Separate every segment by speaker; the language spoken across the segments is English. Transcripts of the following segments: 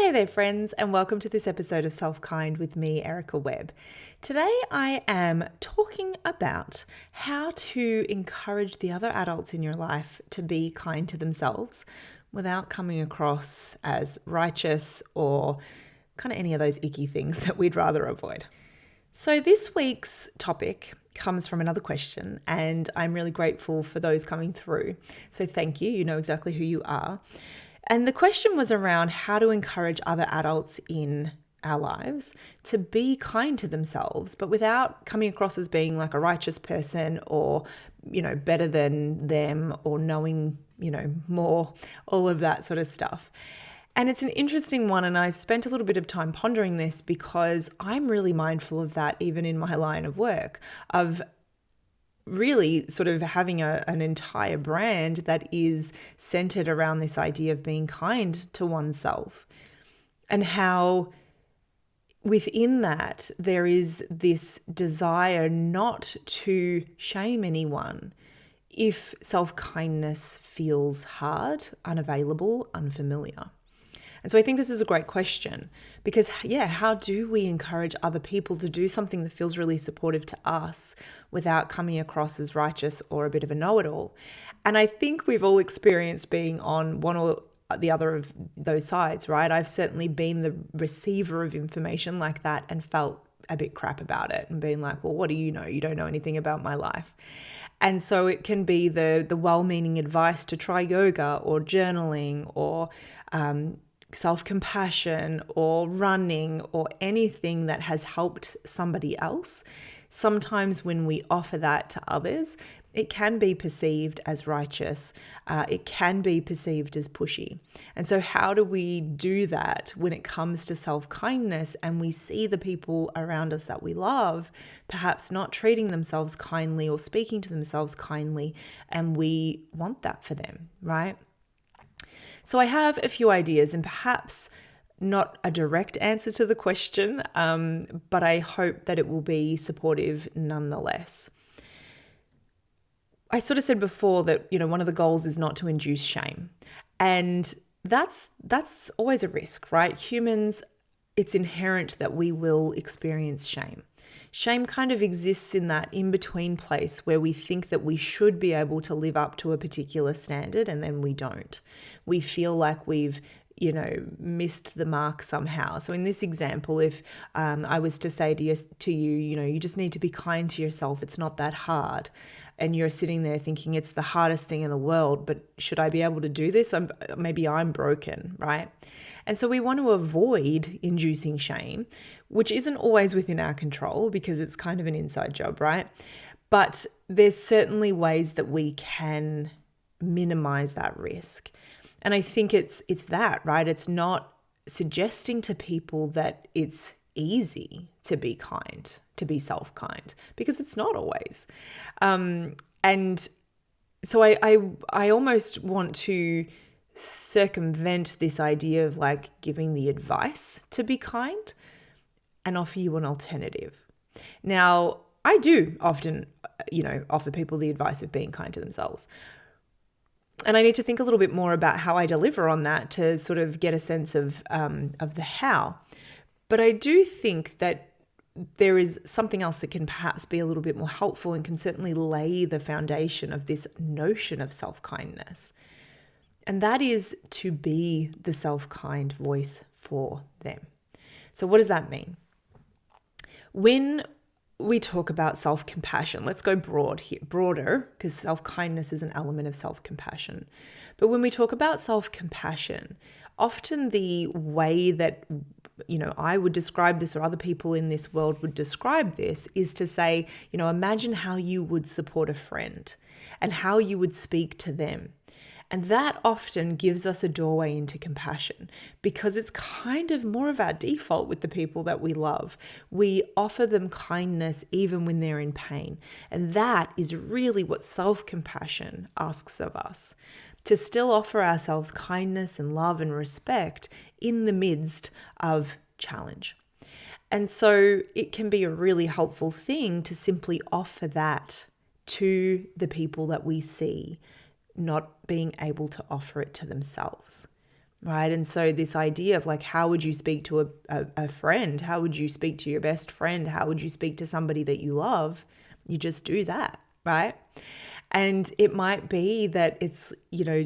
Speaker 1: Hey there, friends, and welcome to this episode of SelfKind with me, Erica Webb. Today I am talking about how to encourage the other adults in your life to be kind to themselves without coming across as righteous or kind of any of those icky things that we'd rather avoid. So this week's topic comes from another question, and I'm really grateful for those coming through. So thank you. You know exactly who you are. And the question was around how to encourage other adults in our lives to be kind to themselves, but without coming across as being like a righteous person or, better than them or knowing, more, all of that sort of stuff. And it's an interesting one, and I've spent a little bit of time pondering this because I'm really mindful of that even in my line of work, of really sort of having an entire brand that is centered around this idea of being kind to oneself, and how within that there is this desire not to shame anyone if self-kindness feels hard, unavailable, unfamiliar. And so I think this is a great question because, how do we encourage other people to do something that feels really supportive to us without coming across as righteous or a bit of a know-it-all? And I think we've all experienced being on one or the other of those sides, right? I've certainly been the receiver of information like that and felt a bit crap about it and being like, well, what do you know? You don't know anything about my life. And so it can be the well-meaning advice to try yoga or journaling or self-compassion or running or anything that has helped somebody else. Sometimes when we offer that to others, it can be perceived as righteous. It can be perceived as pushy. And so how do we do that when it comes to self-kindness and we see the people around us that we love perhaps not treating themselves kindly or speaking to themselves kindly, and we want that for them, right? So I have a few ideas, and perhaps not a direct answer to the question, but I hope that it will be supportive nonetheless. I sort of said before that, one of the goals is not to induce shame. And that's always a risk, right? Humans, it's inherent that we will experience shame. Shame kind of exists in that in-between place where we think that we should be able to live up to a particular standard and then we don't. We feel like we've, missed the mark somehow. So in this example, if I was to say to you, you just need to be kind to yourself, it's not that hard. And you're sitting there thinking it's the hardest thing in the world, but should I be able to do this? Maybe I'm broken, right? And so we want to avoid inducing shame, which isn't always within our control because it's kind of an inside job, right? But there's certainly ways that we can minimize that risk. And I think it's that, right? It's not suggesting to people that it's easy to be kind, to be self-kind, because it's not always. And so I almost want to circumvent this idea of like giving the advice to be kind and offer you an alternative. Now, I do often, offer people the advice of being kind to themselves. And I need to think a little bit more about how I deliver on that to sort of get a sense of the how. But I do think that there is something else that can perhaps be a little bit more helpful and can certainly lay the foundation of this notion of self-kindness. And that is to be the self-kind voice for them. So what does that mean? When we talk about self-compassion, let's go broader, because self-kindness is an element of self-compassion. But when we talk about self-compassion, often the way that, I would describe this or other people in this world would describe this is to say, imagine how you would support a friend and how you would speak to them. And that often gives us a doorway into compassion because it's kind of more of our default with the people that we love. We offer them kindness even when they're in pain. And that is really what self-compassion asks of us, to still offer ourselves kindness and love and respect in the midst of challenge. And so it can be a really helpful thing to simply offer that to the people that we see not being able to offer it to themselves. right? And so this idea of like, how would you speak to a friend? How would you speak to your best friend? How would you speak to somebody that you love? You just do that, right? And it might be that it's,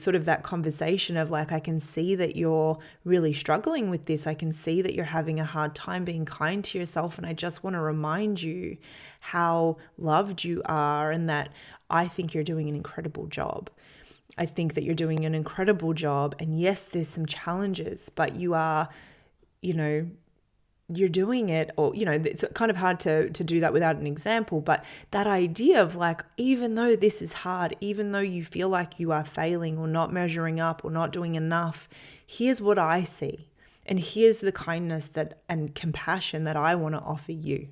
Speaker 1: sort of that conversation of like, I can see that you're really struggling with this. I can see that you're having a hard time being kind to yourself. And I just want to remind you how loved you are and that I think you're doing an incredible job. I think that you're doing an incredible job. And yes, there's some challenges, but you are, you're doing it, or, it's kind of hard to do that without an example, but that idea of like, even though this is hard, even though you feel like you are failing or not measuring up or not doing enough, here's what I see. And here's the kindness and compassion that I want to offer you.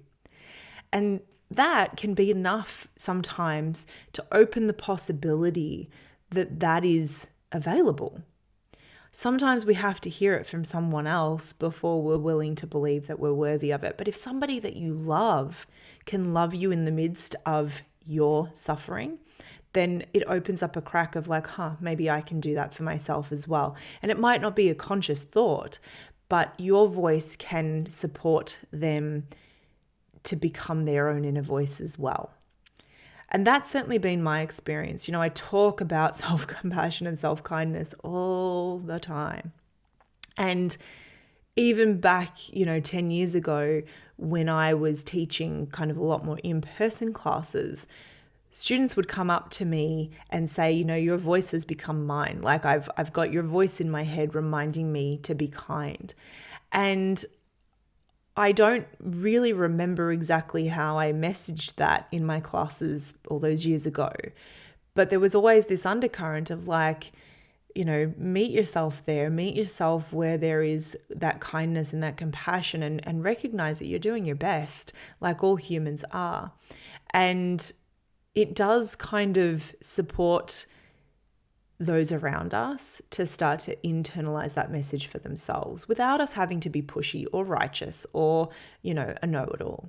Speaker 1: And that can be enough sometimes to open the possibility that is available. Sometimes we have to hear it from someone else before we're willing to believe that we're worthy of it. But if somebody that you love can love you in the midst of your suffering, then it opens up a crack of like, maybe I can do that for myself as well. And it might not be a conscious thought, but your voice can support them to become their own inner voice as well. And that's certainly been my experience. I talk about self-compassion and self-kindness all the time. And even back, 10 years ago, when I was teaching kind of a lot more in-person classes, students would come up to me and say, your voice has become mine. Like I've got your voice in my head reminding me to be kind. And I don't really remember exactly how I messaged that in my classes all those years ago, but there was always this undercurrent of like, meet yourself there, meet yourself where there is that kindness and that compassion, and recognize that you're doing your best, like all humans are. And it does kind of support those around us to start to internalize that message for themselves without us having to be pushy or righteous or, a know-it-all.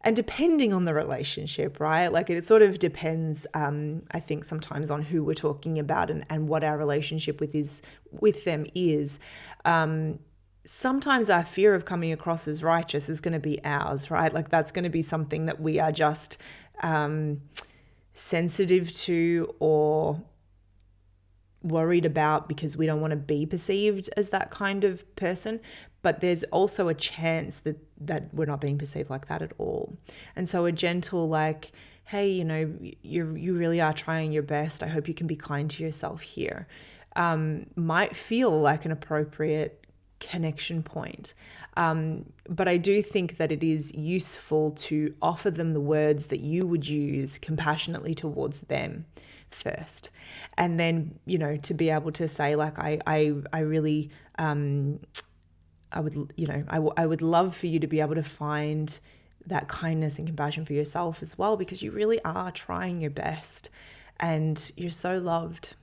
Speaker 1: And depending on the relationship, right? Like it sort of depends, I think sometimes on who we're talking about and what our relationship with them is. Sometimes our fear of coming across as righteous is going to be ours, right? Like that's going to be something that we are just sensitive to or worried about because we don't want to be perceived as that kind of person. But there's also a chance that we're not being perceived like that at all. And so a gentle like, hey, you really are trying your best. I hope you can be kind to yourself here, might feel like an appropriate connection point. But I do think that it is useful to offer them the words that you would use compassionately towards them first. And then, to be able to say like, I really, I would love for you to be able to find that kindness and compassion for yourself as well, because you really are trying your best and you're so loved,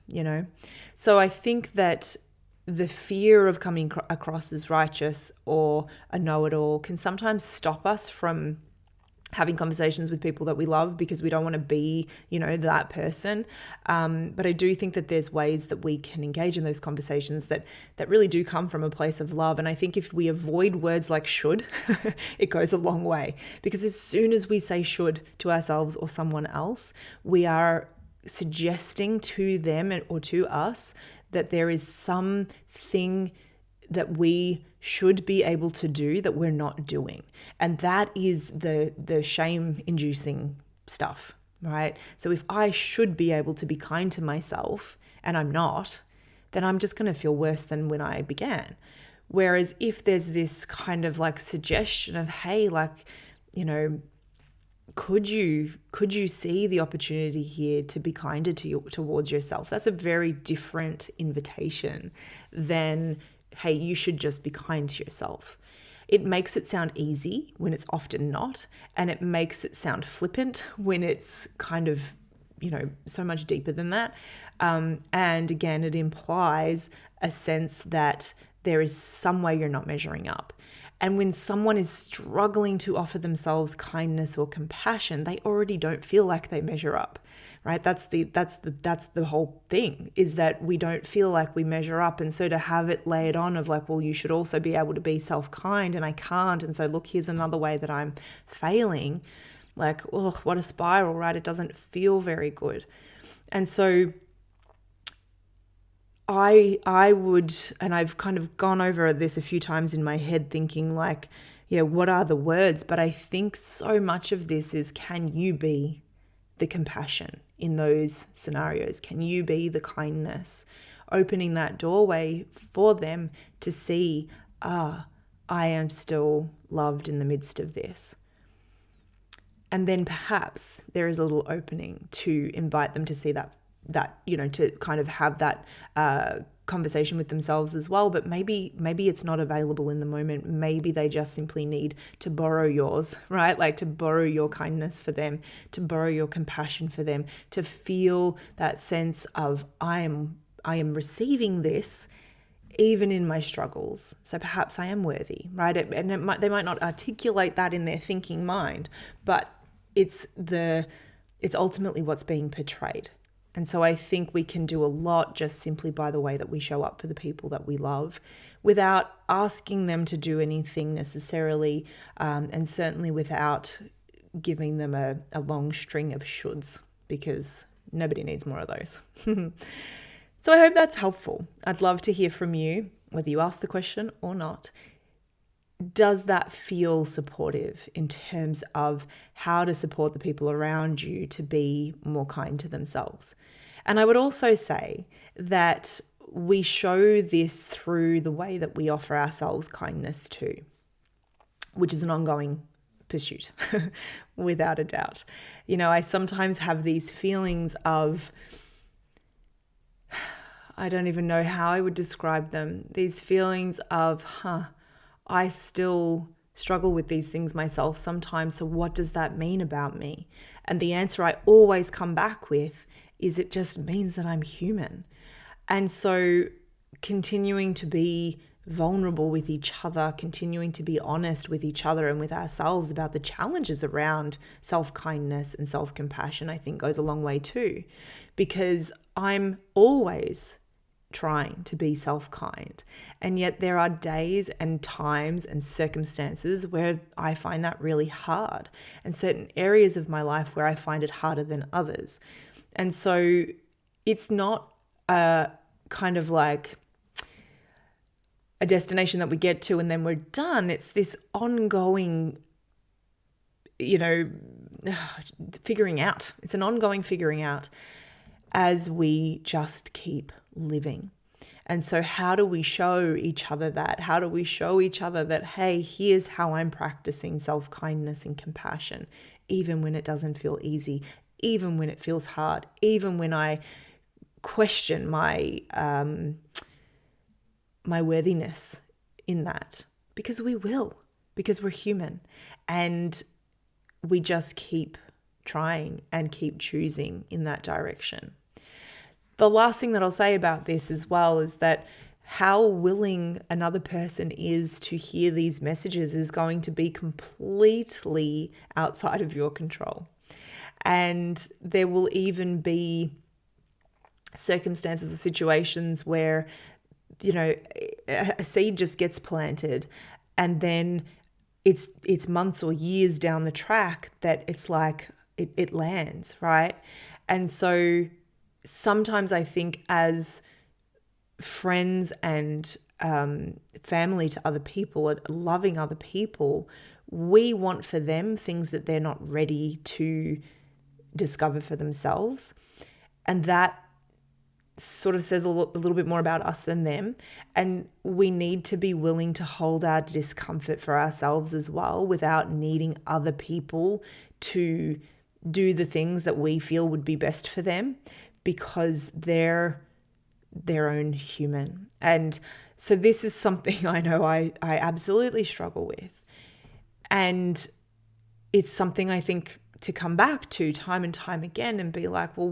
Speaker 1: So I think that the fear of coming across as righteous or a know-it-all can sometimes stop us from having conversations with people that we love because we don't want to be, that person. But I do think that there's ways that we can engage in those conversations that really do come from a place of love. And I think if we avoid words like should, it goes a long way. Because as soon as we say should to ourselves or someone else, we are suggesting to them or to us that there is something that we should be able to do that we're not doing. And that is the shame-inducing stuff, right? So if I should be able to be kind to myself and I'm not, then I'm just going to feel worse than when I began. Whereas if there's this kind of like suggestion of, hey, like, could you see the opportunity here to be kinder towards yourself? That's a very different invitation than, hey, you should just be kind to yourself. It makes it sound easy when it's often not, and it makes it sound flippant when it's kind of, so much deeper than that. And again, it implies a sense that there is some way you're not measuring up. And when someone is struggling to offer themselves kindness or compassion, they already don't feel like they measure up, right? That's the whole thing, is that we don't feel like we measure up. And so to have it laid on of like, well, you should also be able to be self-kind and I can't. And so look, here's another way that I'm failing. Like, oh, what a spiral, right? It doesn't feel very good. And so I would, and I've kind of gone over this a few times in my head thinking like, yeah, what are the words? But I think so much of this is, can you be the compassion in those scenarios? Can you be the kindness? Opening that doorway for them to see, I am still loved in the midst of this. And then perhaps there is a little opening to invite them to see that, to kind of have that conversation with themselves as well. But maybe it's not available in the moment. Maybe they just simply need to borrow yours, right? Like to borrow your kindness for them, to borrow your compassion for them, to feel that sense of I am receiving this even in my struggles. So perhaps I am worthy, right? They might not articulate that in their thinking mind, but it's ultimately what's being portrayed. And so I think we can do a lot just simply by the way that we show up for the people that we love, without asking them to do anything necessarily, and certainly without giving them a long string of shoulds, because nobody needs more of those. So I hope that's helpful. I'd love to hear from you, whether you ask the question or not. Does that feel supportive in terms of how to support the people around you to be more kind to themselves? And I would also say that we show this through the way that we offer ourselves kindness too, which is an ongoing pursuit, without a doubt. I sometimes have these feelings of, I don't even know how I would describe them, these feelings of, I still struggle with these things myself sometimes. So what does that mean about me? And the answer I always come back with is, it just means that I'm human. And so continuing to be vulnerable with each other, continuing to be honest with each other and with ourselves about the challenges around self-kindness and self-compassion, I think goes a long way too, because I'm always trying to be self-kind. And yet there are days and times and circumstances where I find that really hard, and certain areas of my life where I find it harder than others. And so it's not a kind of like a destination that we get to and then we're done. It's this ongoing, figuring out. It's an ongoing figuring out as we just keep living. And so how do we show each other that? How do we show each other that, hey, here's how I'm practicing self-kindness and compassion, even when it doesn't feel easy, even when it feels hard, even when I question my worthiness in that, because we will, because we're human, and we just keep trying and keep choosing in that direction. The last thing that I'll say about this as well is that how willing another person is to hear these messages is going to be completely outside of your control. And there will even be circumstances or situations where, a seed just gets planted and then it's months or years down the track that it's like it lands, right? And so sometimes I think as friends and family to other people, loving other people, we want for them things that they're not ready to discover for themselves. And that sort of says a little bit more about us than them. And we need to be willing to hold our discomfort for ourselves as well, without needing other people to do the things that we feel would be best for them, because they're their own human. And so this is something I know I absolutely struggle with. And it's something I think to come back to time and time again and be like, well,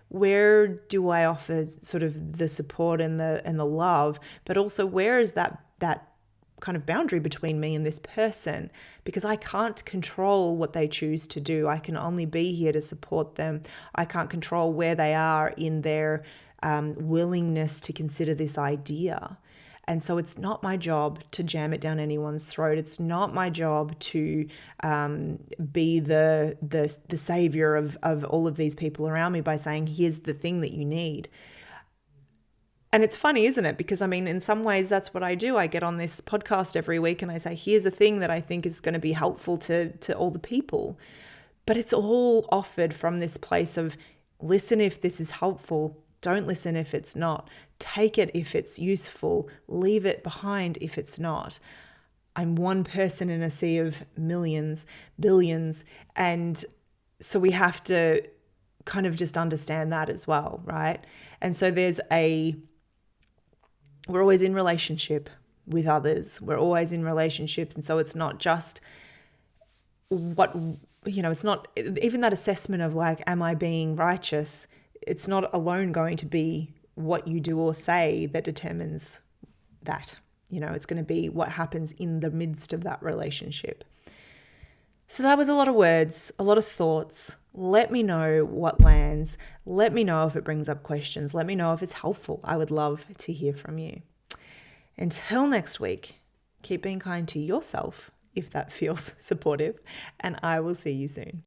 Speaker 1: where do I offer sort of the support and the love, but also where is that kind of boundary between me and this person, because I can't control what they choose to do. I can only be here to support them. I can't control where they are in their willingness to consider this idea. And so it's not my job to jam it down anyone's throat. It's not my job to be the savior of all of these people around me by saying, here's the thing that you need. And it's funny, isn't it? Because I mean, in some ways, that's what I do. I get on this podcast every week and I say, here's a thing that I think is going to be helpful to all the people. But it's all offered from this place of, listen if this is helpful. Don't listen if it's not. Take it if it's useful. Leave it behind if it's not. I'm one person in a sea of millions, billions. And so we have to kind of just understand that as well, right? And so we're always in relationship with others. We're always in relationships. And so it's not just it's not even that assessment of like, am I being righteous? It's not alone going to be what you do or say that determines that. It's going to be what happens in the midst of that relationship. So that was a lot of words, a lot of thoughts. Let me know what lands. Let me know if it brings up questions. Let me know if it's helpful. I would love to hear from you. Until next week, keep being kind to yourself if that feels supportive, and I will see you soon.